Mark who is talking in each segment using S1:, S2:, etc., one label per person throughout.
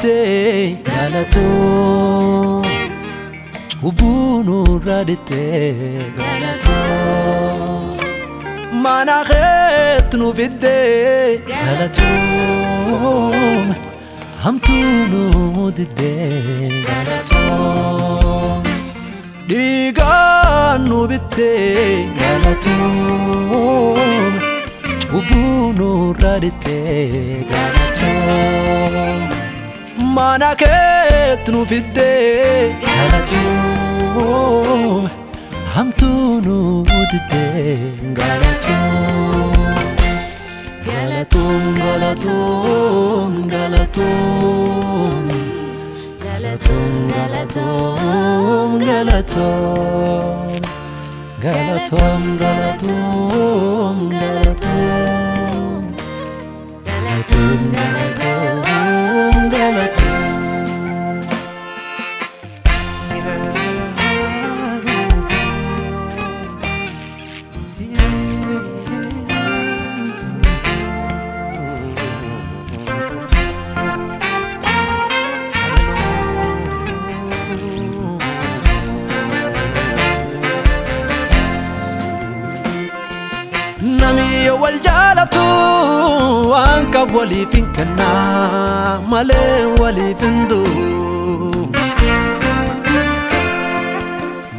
S1: bitte galato Ubunu radite galato Manachet nu vidde galato Hamtunu mudde galato Diga nu bitte galato Ubunu radite galato Manachet nu vidde galato Hamtunu mudde galato Galatum, galatum, galatum Galatum, galatum, galatum Galatum, galatum, galatum Galatum, galatum, galatum Nami waljalatu anka wali finkana male wali findu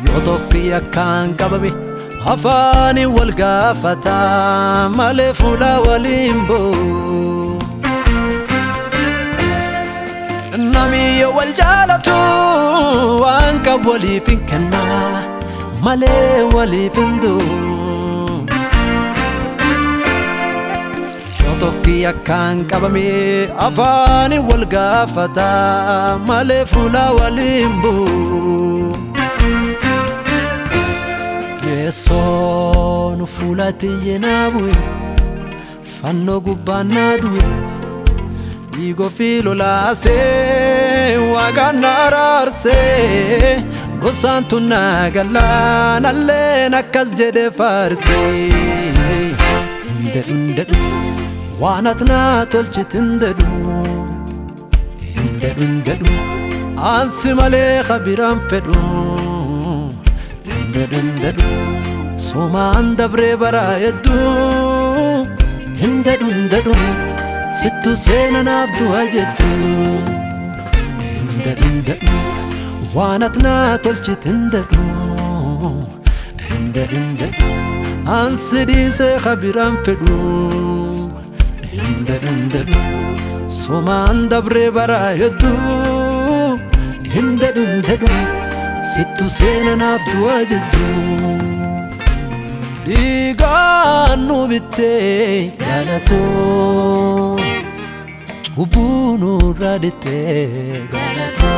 S1: Yodokri akan kababi afani walgafata male fula walimbo Nami waljalatu anka wali finkana male wali findu Tokki akkan qabame afani walgafata male fula walimbu Yeson fulati yenabu fanno gubbana duwe Igo filo lase wagana ararse Gosantu nagala nalle nakas jede farse Inde Wanatna tolchit indadu Indadu Ansi male khabiran fedu Indadu Soma andabre barayadu Indadu Sittu sena nafdu ajedu Indadu Wanatna tolchit indadu Indadu Ansi dise khabiran fedu Indadu Soma andabre barayadu Indadu Sittu sena nafdu ajedu Diga nu bitte galato Ubunu radite galato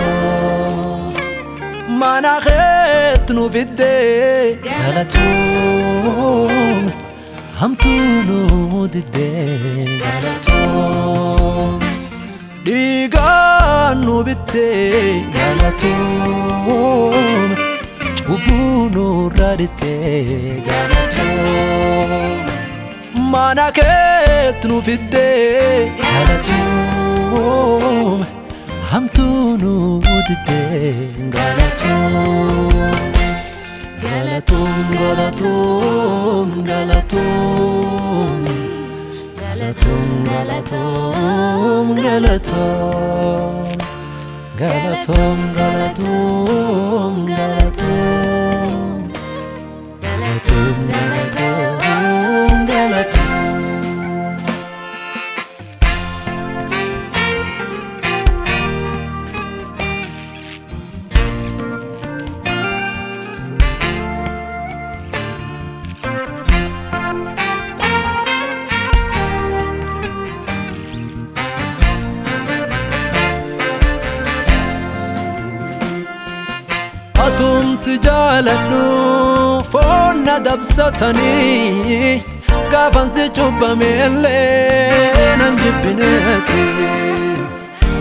S1: Manachet nu vidde galato Hamtunu mudde galato Diga nu bitte galato Ubunu radite galato Manachet nu vidde galato Hamtunu mudde galato Galatum, galatum, galatum Galatum, galatum, galatum Galatum, galatum, galatum Galatum, galatum, galatum Atum sijaladu fonna dabsatani Gafan si cubbamelle nanjibbineti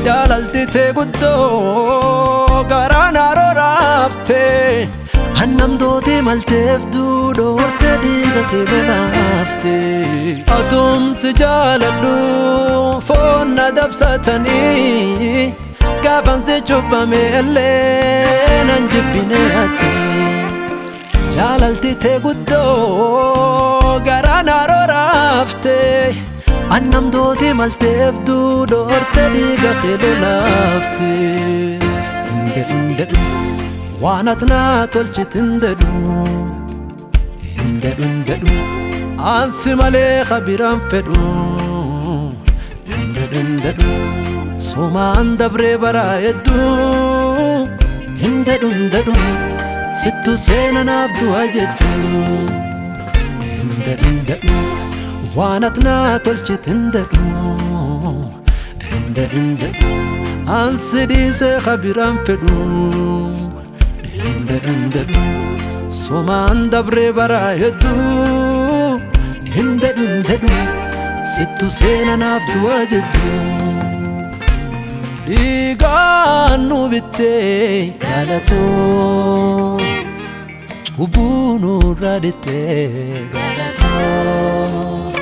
S1: Jaalaldite guddo garana rorafte Hannam dooti malteeftu dhoorte dhiiga kee lolaafte Atum sijaladu fonna dabsatani Gaafansi cubbamee nan jibbineeti jaalalti tee guddoo garaan arooraafte annam dooti malteef duudhoorte dhiiga xilolaafte hindedhu waan atnaa tolchit hindedhu ansi malee khabiraan fedhu hindedhu somaan dabree baraa hedduu hindedhu sittu seena naaf du'a jettu hindedhu waan atnaa tolchit hindedhu ansi dhiisee khabiraan fedhu hindedhu somaan dabree baraa hedduu hindedhu sittu seena naaf du'a jettu dhiigaan nu bittee galatoo cubbuu nurraa dhittee galatoo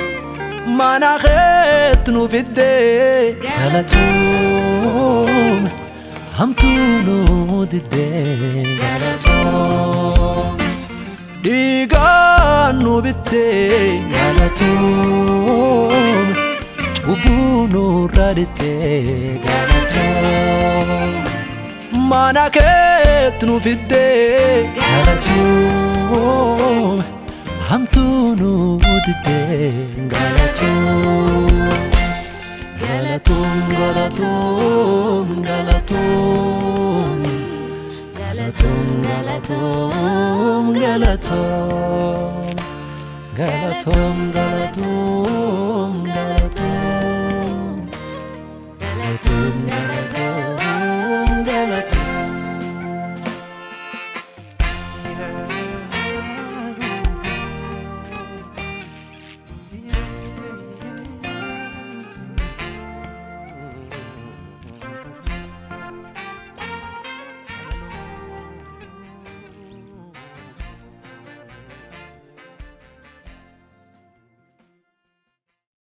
S1: mana keetti nu fiddee galatoo hamtuu nu diddee galatoo dhiigaan nu bittee galatoo cubbuu nurraa dhittee galatoo mana keetti nu fiddee galatoo hamtuu nu diddee galatoo galatoom galatoom galatoom galatoom galatoom galatoom galatoom galatoom galatoom galatoom